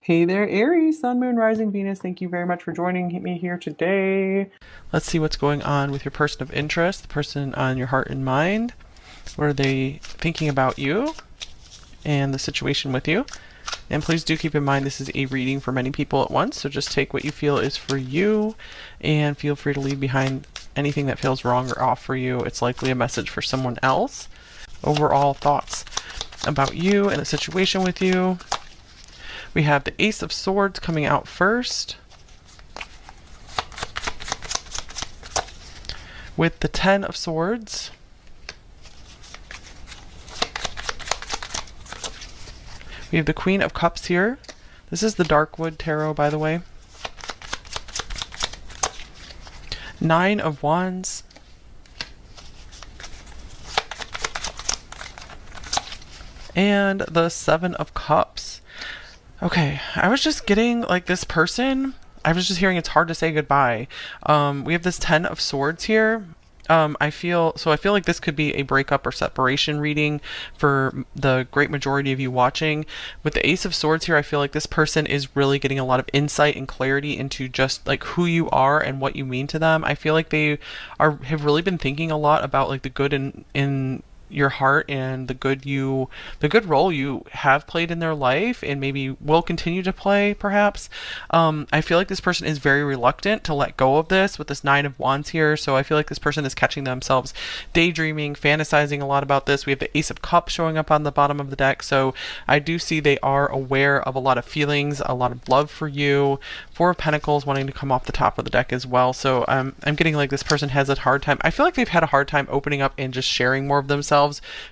Hey there, Aries, Sun, Moon, Rising, Venus. Thank you very much for joining me here today. Let's see what's going on with your person of interest, the person on your heart and mind. What are they thinking about you and the situation with you? And please do keep in mind this is a reading for many people at once, so just take what you feel is for you and feel free to leave behind anything that feels wrong or off for you. It's likely a message for someone else. Overall thoughts about you and the situation with you. We have the Ace of Swords coming out first, with the Ten of Swords, we have the Queen of Cups here. This is the Darkwood Tarot, by the way. Nine of Wands, and the Seven of Cups. Okay, I was just getting like this person. I was just hearing it's hard to say goodbye. We have this Ten of Swords here. I feel like this could be a breakup or separation reading for the great majority of you watching. With the Ace of Swords here, I feel like this person is really getting a lot of insight and clarity into just like who you are and what you mean to them. I feel like they have really been thinking a lot about like the good in your heart and the good role you have played in their life and maybe will continue to play, perhaps. I feel like this person is very reluctant to let go of this with this Nine of Wands here, so I feel like this person is catching themselves daydreaming, fantasizing a lot about this. We have the Ace of Cups showing up on the bottom of the deck, so I do see they are aware of a lot of feelings, a lot of love for you. Four of Pentacles wanting to come off the top of the deck as well, so I'm getting like this person has a hard time. I feel like they've had a hard time opening up and just sharing more of themselves,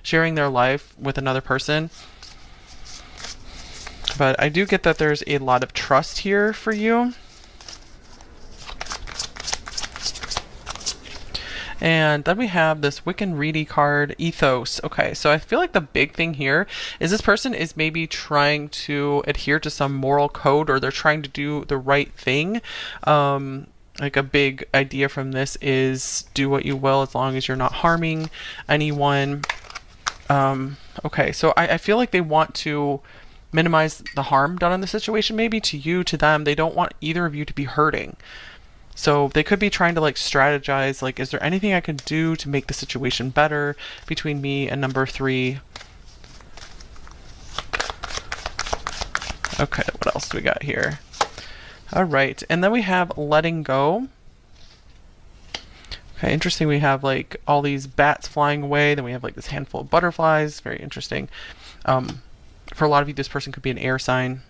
sharing their life with another person. But I do get that there's a lot of trust here for you. And then we have this Wiccan Reedy card, Ethos. Okay, so I feel like the big thing here is this person is maybe trying to adhere to some moral code, or they're trying to do the right thing. Like a big idea from this is do what you will as long as you're not harming anyone. Okay, so I feel like they want to minimize the harm done in the situation, maybe to you, to them. They don't want either of you to be hurting. So they could be trying to like strategize, like, is there anything I can do to make the situation better between me and number three? Okay, what else do we got here? All right, and then we have letting go. Okay, interesting. We have like all these bats flying away. Then we have like this handful of butterflies. Very interesting. For a lot of you, this person could be an air sign.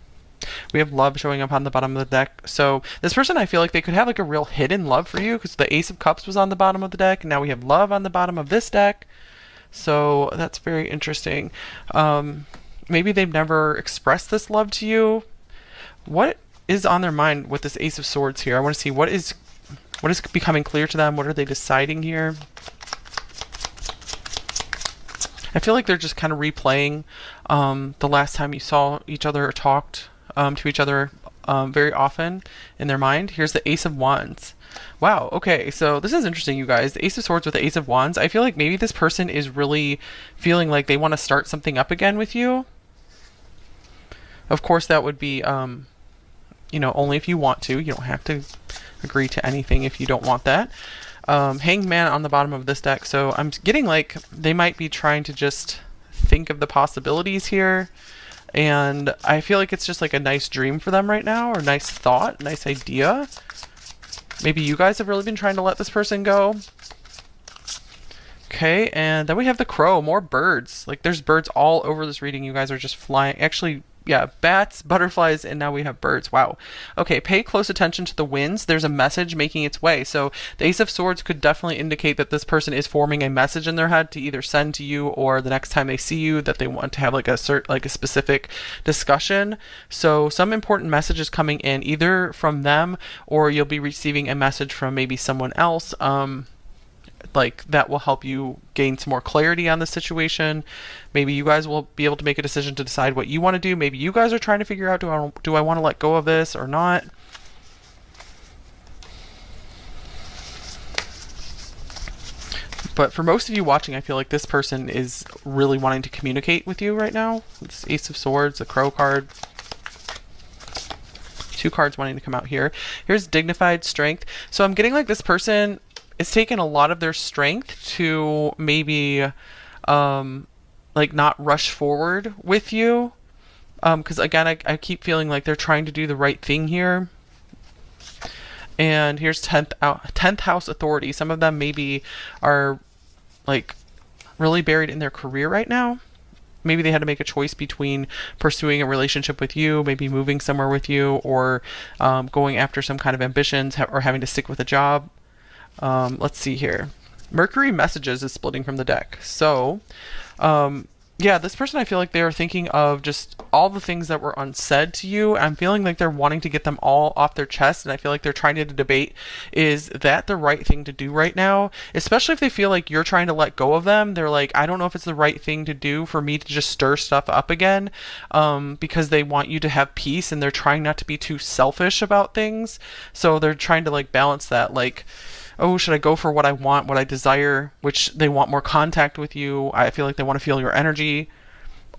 We have love showing up on the bottom of the deck. So this person, I feel like they could have like a real hidden love for you because the Ace of Cups was on the bottom of the deck. And now we have love on the bottom of this deck. So that's very interesting. Maybe they've never expressed this love to you. What is on their mind with this Ace of Swords here? I want to see what is becoming clear to them. What are they deciding here? I feel like they're just kind of replaying the last time you saw each other or talked to each other very often in their mind. Here's the Ace of Wands. Wow, okay, so this is interesting, you guys. The Ace of Swords with the Ace of Wands. I feel like maybe this person is really feeling like they want to start something up again with you. Of course, that would be, you know, only if you want to. You don't have to agree to anything if you don't want that. Hanged Man on the bottom of this deck, so I'm getting like they might be trying to just think of the possibilities here, and I feel like it's just like a nice dream for them right now, or nice thought, nice idea. Maybe you guys have really been trying to let this person go. Okay, and then we have the Crow, more birds. Like there's birds all over this reading. You guys are just flying. Actually, yeah, bats, butterflies, and now we have birds. Wow. Okay, pay close attention to the winds. There's a message making its way. So the Ace of Swords could definitely indicate that this person is forming a message in their head to either send to you, or the next time they see you that they want to have like a specific discussion. So some important message is coming in either from them, or you'll be receiving a message from maybe someone else. Like that will help you gain some more clarity on the situation. Maybe you guys will be able to make a decision to decide what you want to do. Maybe you guys are trying to figure out, do I want to let go of this or not? But for most of you watching, I feel like this person is really wanting to communicate with you right now. This Ace of Swords, the Crow card. two cards wanting to come out here. Here's dignified strength. So I'm getting like this person is taking a lot of their strength to maybe like not rush forward with you. Because again, I keep feeling like they're trying to do the right thing here. And here's 10th house authority. Some of them maybe are like really buried in their career right now. Maybe they had to make a choice between pursuing a relationship with you, maybe moving somewhere with you, or going after some kind of ambitions, or having to stick with a job. Let's see here. Mercury messages is splitting from the deck. So, yeah, this person, I feel like they are thinking of just all the things that were unsaid to you. I'm feeling like they're wanting to get them all off their chest, and I feel like they're trying to debate, is that the right thing to do right now? Especially if they feel like you're trying to let go of them. They're like, I don't know if it's the right thing to do for me to just stir stuff up again, because they want you to have peace, and they're trying not to be too selfish about things. So they're trying to like balance that, like, oh, should I go for what I want, what I desire, which they want more contact with you. I feel like they want to feel your energy.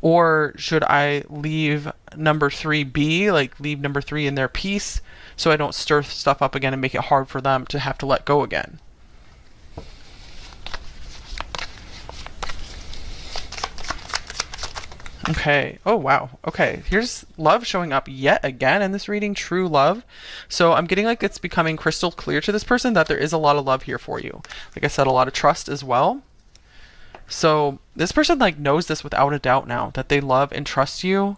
Or should I leave number 3 be, like leave number 3 in their peace so I don't stir stuff up again and make it hard for them to have to let go again. Okay. Oh, wow. Okay. Here's love showing up yet again in this reading, true love. So I'm getting like it's becoming crystal clear to this person that there is a lot of love here for you. Like I said, a lot of trust as well. So this person like knows this without a doubt now, that they love and trust you.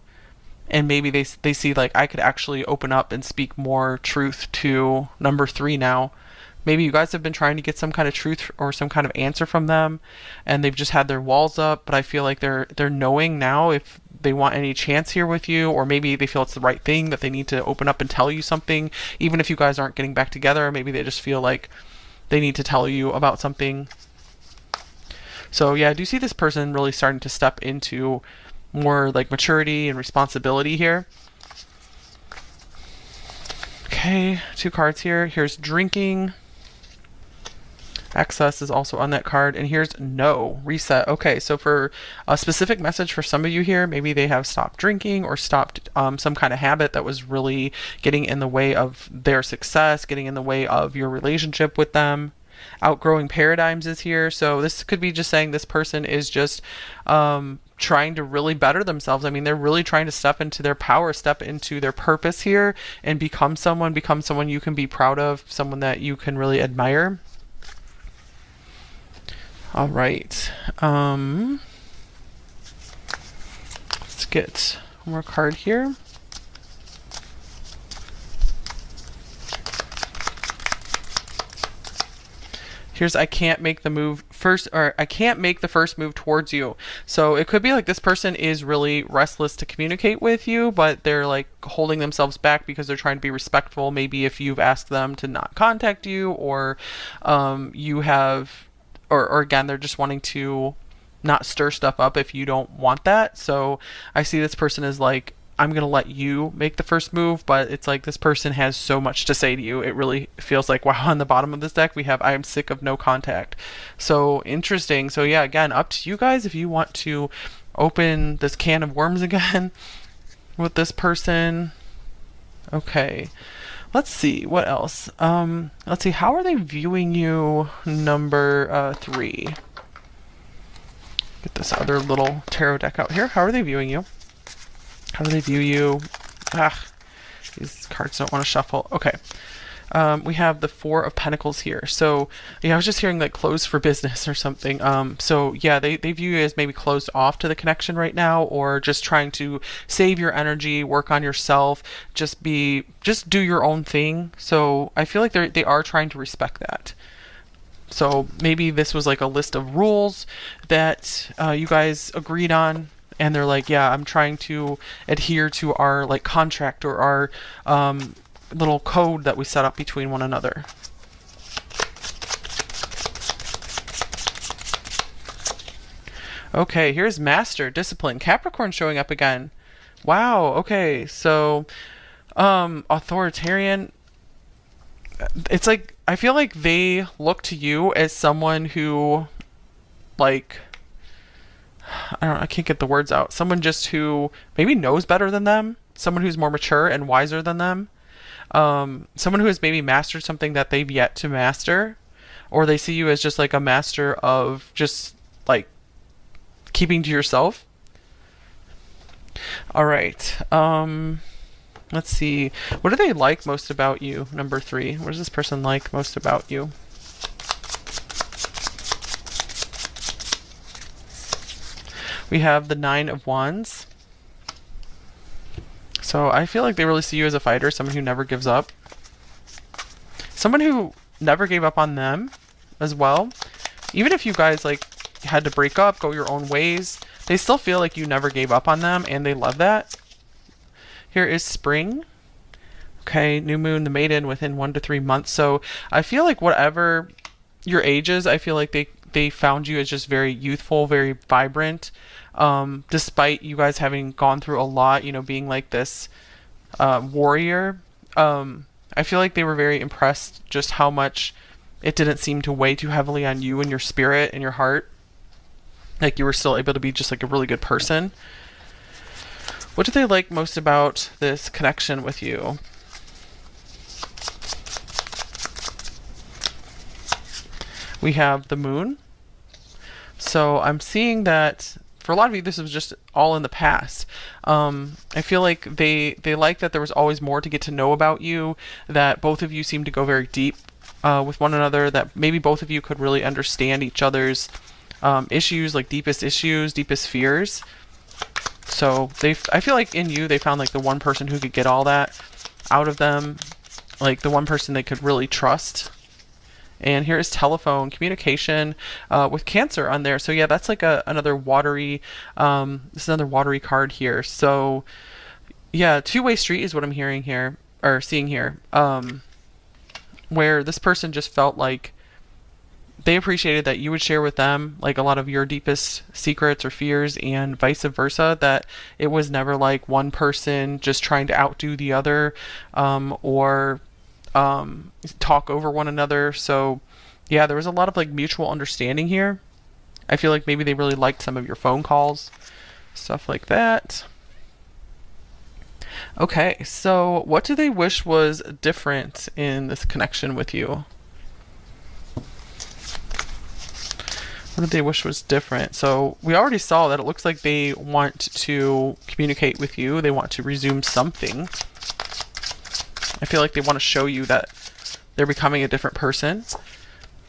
And maybe they see like, I could actually open up and speak more truth to number 3 now. Maybe you guys have been trying to get some kind of truth or some kind of answer from them, and they've just had their walls up, but I feel like they're knowing now if they want any chance here with you, or maybe they feel it's the right thing, that they need to open up and tell you something, even if you guys aren't getting back together. Maybe they just feel like they need to tell you about something. So yeah, I do see this person really starting to step into more like maturity and responsibility here. Okay, 2 cards here. Here's drinking. Excess is also on that card, and here's no reset. Okay, so for a specific message for some of you here, maybe they have stopped drinking or stopped some kind of habit that was really getting in the way of their success, getting in the way of your relationship with them. Outgrowing paradigms is here, so this could be just saying this person is just trying to really better themselves. I mean, they're really trying to step into their power, step into their purpose here, and become someone you can be proud of, someone that you can really admire. All right. Let's get one more card here. Here's I can't make the move first, or I can't make the first move towards you. So it could be like this person is really restless to communicate with you, but they're like holding themselves back because they're trying to be respectful. Maybe if you've asked them to not contact you, or you have, or again, they're just wanting to not stir stuff up if you don't want that. So I see this person as like, I'm going to let you make the first move, but it's like this person has so much to say to you. It really feels like, wow, on the bottom of this deck, we have I am sick of no contact. So interesting. So yeah, again, up to you guys if you want to open this can of worms again with this person. Okay. Let's see what else. Let's see, how are they viewing you, number 3? Get this other little tarot deck out here. How are they viewing you? How do they view you? These cards don't want to shuffle. Okay. We have the 4 of Pentacles here. So yeah, I was just hearing like closed for business or something. So yeah, they view you as maybe closed off to the connection right now, or just trying to save your energy, work on yourself, just do your own thing. So I feel like they are trying to respect that. So maybe this was like a list of rules that you guys agreed on, and they're like, yeah, I'm trying to adhere to our like contract or our little code that we set up between one another. Okay, here's Master, Discipline, Capricorn showing up again. Wow, okay, so authoritarian. It's like, I feel like they look to you as someone who, like, I can't get the words out. Someone just who maybe knows better than them, someone who's more mature and wiser than them. Someone who has maybe mastered something that they've yet to master, or they see you as just like a master of just like keeping to yourself. All right. Let's see. What do they like most about you? Number 3. What does this person like most about you? We have the 9 of Wands. So I feel like they really see you as a fighter, someone who never gives up. Someone who never gave up on them as well. Even if you guys like had to break up, go your own ways, they still feel like you never gave up on them and they love that. Here is Spring. Okay, new moon, the maiden within 1 to 3 months. So I feel like whatever your age is, I feel like they found you as just very youthful, very vibrant. Despite you guys having gone through a lot, you know, being like this warrior. I feel like they were very impressed just how much it didn't seem to weigh too heavily on you and your spirit and your heart. Like you were still able to be just like a really good person. What do they like most about this connection with you? We have the moon. So I'm seeing that for a lot of you, this was just all in the past. I feel like they like that there was always more to get to know about you, that both of you seem to go very deep with one another, that maybe both of you could really understand each other's issues, like deepest issues, deepest fears. So I feel like in you, they found like the one person who could get all that out of them, like the one person they could really trust. And here is telephone communication with Cancer on there. So yeah, that's like another watery, this is another watery card here. So yeah, two-way street is what I'm hearing here, or seeing here, where this person just felt like they appreciated that you would share with them like a lot of your deepest secrets or fears, and vice versa, that it was never like one person just trying to outdo the other or talk over one another. So yeah, there was a lot of like mutual understanding here. I feel like maybe they really liked some of your phone calls, stuff like that. Okay, so what do they wish was different in this connection with you? What did they wish was different? So we already saw that it looks like they want to communicate with you. They want to resume something. I feel like they want to show you that they're becoming a different person.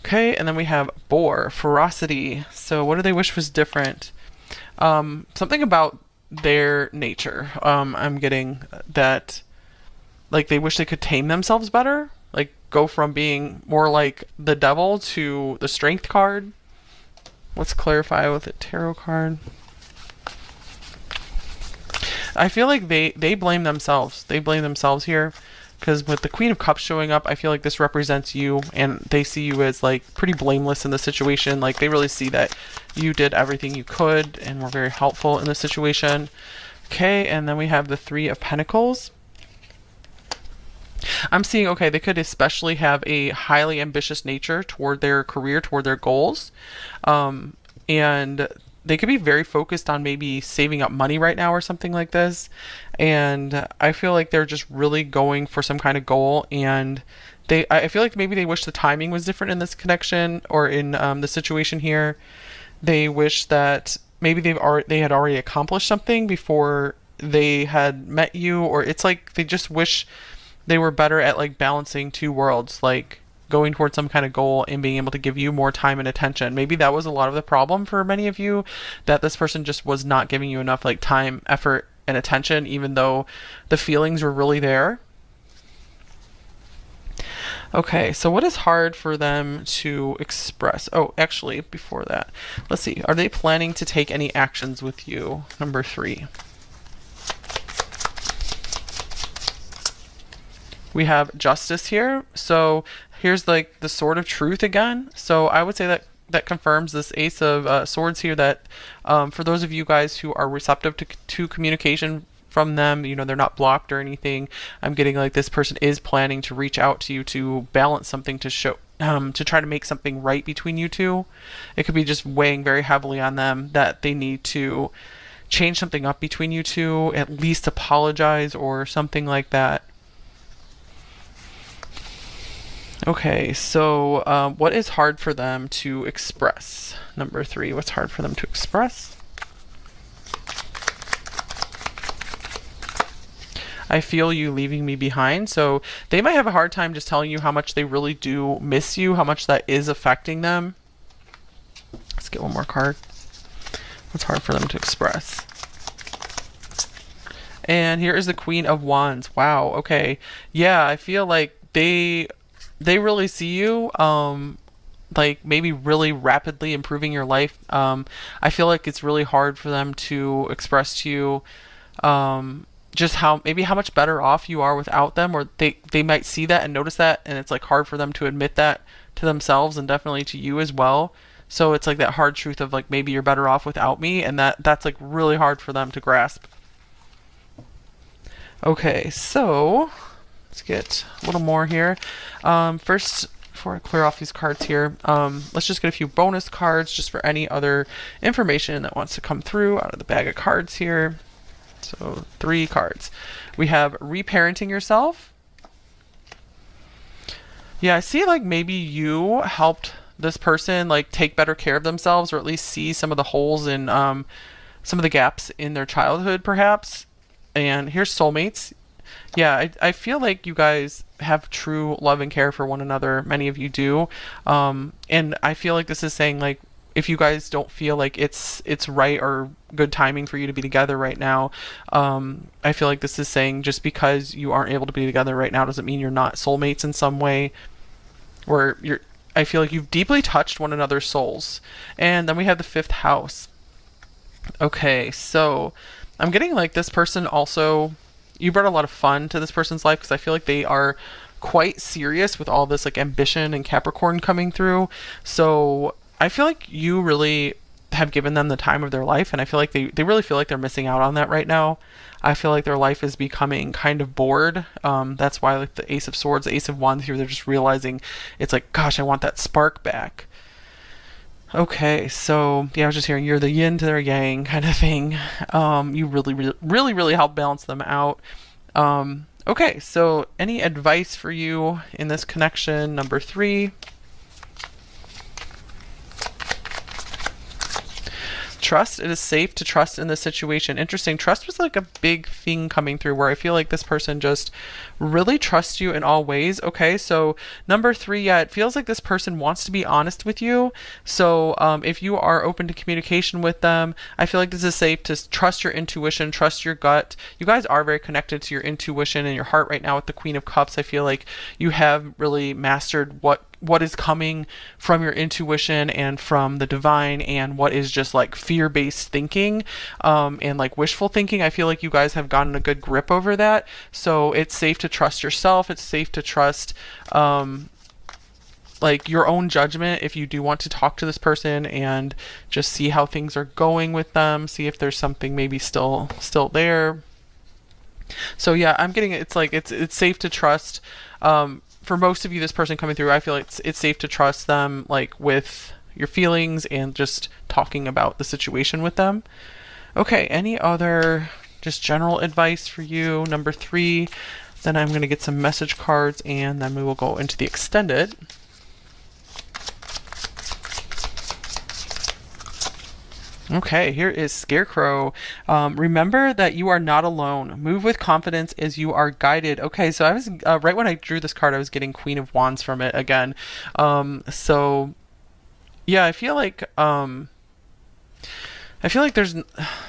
Okay, and then we have Boar, ferocity. So what do they wish was different? Something about their nature. I'm getting that like they wish they could tame themselves better. Like go from being more like the devil to the strength card. Let's clarify with a tarot card. I feel like they blame themselves. They blame themselves here. Because with the Queen of Cups showing up, I feel like this represents you, and they see you as like pretty blameless in the situation. Like they really see that you did everything you could and were very helpful in the situation. Okay, and then we have the Three of Pentacles. I'm seeing, okay, they could especially have a highly ambitious nature toward their career, toward their goals. And they could be very focused on maybe saving up money right now or something like this. And I feel like they're just really going for some kind of goal. And I feel like maybe they wish the timing was different in this connection, or in the situation here. They wish that maybe they had already accomplished something before they had met you, or it's like they just wish they were better at like balancing two worlds, like going towards some kind of goal and being able to give you more time and attention. Maybe that was a lot of the problem for many of you, that this person just was not giving you enough like time, effort, and attention, even though the feelings were really there. Okay, so what is hard for them to express? Oh, actually, before that, let's see. Are they planning to take any actions with you? Number 3. We have Justice here. So here's like the Sword of Truth again. So I would say that confirms this Ace of Swords here, that for those of you guys who are receptive to communication from them, you know, they're not blocked or anything. I'm getting like this person is planning to reach out to you to balance something, to show to try to make something right between you two. It could be just weighing very heavily on them that they need to change something up between you two, at least apologize or something like that. Okay, so what is hard for them to express? Number 3, what's hard for them to express? I feel you leaving me behind. So they might have a hard time just telling you how much they really do miss you, how much that is affecting them. Let's get one more card. What's hard for them to express? And here is the Queen of Wands. Wow, okay. Yeah, I feel like they really see you like maybe really rapidly improving your life. I feel like it's really hard for them to express to you just how maybe how much better off you are without them, or they might see that and notice that, and it's like hard for them to admit that to themselves and definitely to you as well. So it's like that hard truth of like maybe you're better off without me, and that's like really hard for them to grasp. Okay, so let's get a little more here. First, before I clear off these cards here, let's just get a few bonus cards just for any other information that wants to come through out of the bag of cards here. So 3 cards. We have reparenting yourself. Yeah, I see like maybe you helped this person like take better care of themselves, or at least see some of the holes in some of the gaps in their childhood perhaps. And here's soulmates. Yeah, I feel like you guys have true love and care for one another. Many of you do. And I feel like this is saying like if you guys don't feel like it's right or good timing for you to be together right now, I feel like this is saying just because you aren't able to be together right now doesn't mean you're not soulmates in some way. Or you're I feel like you've deeply touched one another's souls. And then we have the 5th house. Okay, so I'm getting like this person also, you brought a lot of fun to this person's life because I feel like they are quite serious with all this like ambition and Capricorn coming through. So I feel like you really have given them the time of their life, and I feel like they really feel like they're missing out on that right now. I feel like their life is becoming kind of bored. That's why like the Ace of Swords, the Ace of Wands here, they're just realizing it's like, gosh, I want that spark back. Okay, so yeah, I was just hearing you're the yin to their yang kind of thing. You really help balance them out. Okay, so any advice for you in this connection? Number 3. Trust. It is safe to trust in this situation. Interesting. Trust was like a big thing coming through where I feel like this person just really trusts you in all ways. Okay, so number 3, yeah, it feels like this person wants to be honest with you. So if you are open to communication with them, I feel like this is safe to trust your intuition, trust your gut. You guys are very connected to your intuition and your heart right now with the Queen of Cups. I feel like you have really mastered what is coming from your intuition and from the divine, and what is just like fear-based thinking and like wishful thinking. I feel like you guys have gotten a good grip over that. So it's safe to trust yourself. It's safe to trust like your own judgment if you do want to talk to this person and just see how things are going with them, see if there's something maybe still there. So yeah, I'm getting it's like it's safe to trust. For most of you, this person coming through, I feel like it's safe to trust them, like with your feelings and just talking about the situation with them. Okay, any other just general advice for you? Number 3. Then I'm going to get some message cards, and then we will go into the extended. Okay, here is Scarecrow. Remember that you are not alone. Move with confidence as you are guided. Okay, so I was right when I drew this card, I was getting Queen of Wands from it again. So yeah, I feel like there's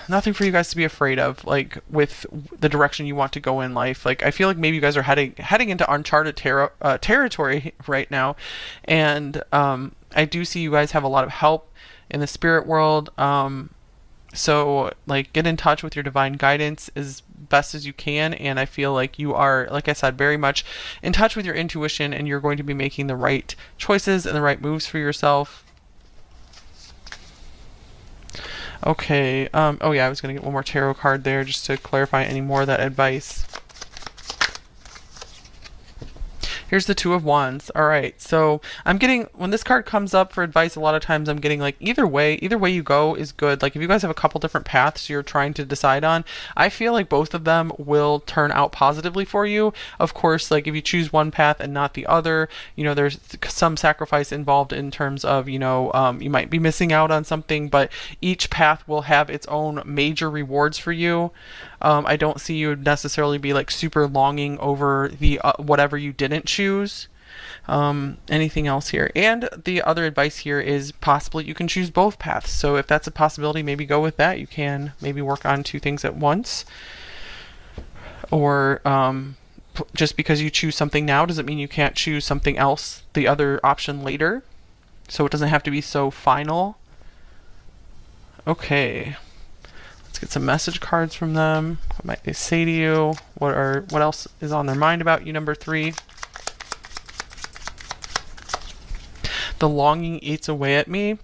nothing for you guys to be afraid of, like with the direction you want to go in life. Like I feel like maybe you guys are heading into uncharted territory right now, and I do see you guys have a lot of help in the spirit world. So like get in touch with your divine guidance as best as you can, and I feel like you are, like I said, very much in touch with your intuition, and you're going to be making the right choices and the right moves for yourself. Okay, oh yeah, I was going to get one more tarot card there just to clarify any more of that advice. Here's the Two of Wands. All right. So I'm getting, when this card comes up for advice, a lot of times I'm getting like either way you go is good. Like if you guys have a couple different paths you're trying to decide on, I feel like both of them will turn out positively for you. Of course, like if you choose one path and not the other, you know, there's some sacrifice involved in terms of, you might be missing out on something, but each path will have its own major rewards for you. I don't see you necessarily be like super longing over the whatever you didn't choose. Anything else here? And the other advice here is possibly you can choose both paths. So if that's a possibility, maybe go with that. You can maybe work on two things at once. Or just because you choose something now doesn't mean you can't choose something else, the other option later. So it doesn't have to be so final. Okay. Let's get some message cards from them. What might they say to you? What else is on their mind about you, number 3? The longing eats away at me.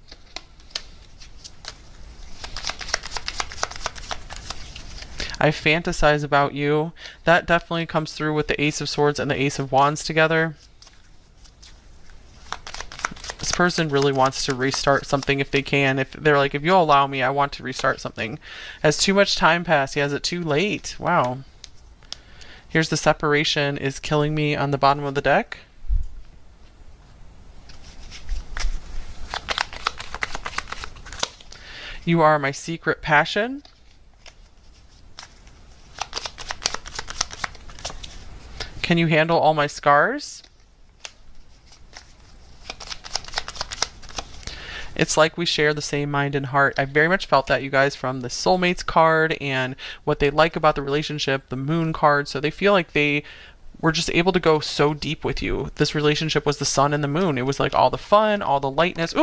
I fantasize about you. That definitely comes through with the Ace of Swords and the Ace of Wands together. This person really wants to restart something if they can. If they're like, if you'll allow me, I want to restart something. Has too much time passed? He has it too late. Wow. Here's the separation is killing me on the bottom of the deck. You are my secret passion. Can you handle all my scars? It's like we share the same mind and heart. I very much felt that, you guys, from the soulmates card and what they like about the relationship, the moon card. So they feel like they were just able to go so deep with you. This relationship was the sun and the moon. It was like all the fun, all the lightness,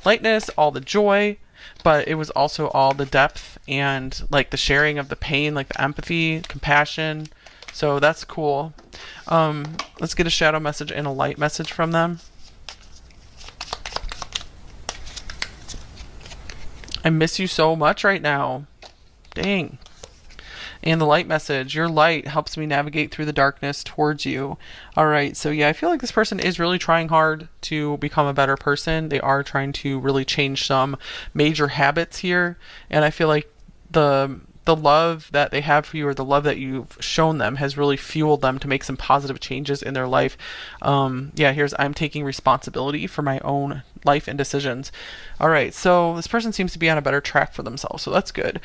lightness, all the joy, but it was also all the depth and like the sharing of the pain, like the empathy, compassion. So that's cool. Let's get a shadow message and a light message from them. I miss you so much right now. Dang. And the light message, your light helps me navigate through the darkness towards you. All right, so yeah, I feel like this person is really trying hard to become a better person. They are trying to really change some major habits here. And I feel like the love that they have for you, or the love that you've shown them, has really fueled them to make some positive changes in their life. Yeah, here's, I'm taking responsibility for my own life and decisions. All right, so this person seems to be on a better track for themselves, so that's good.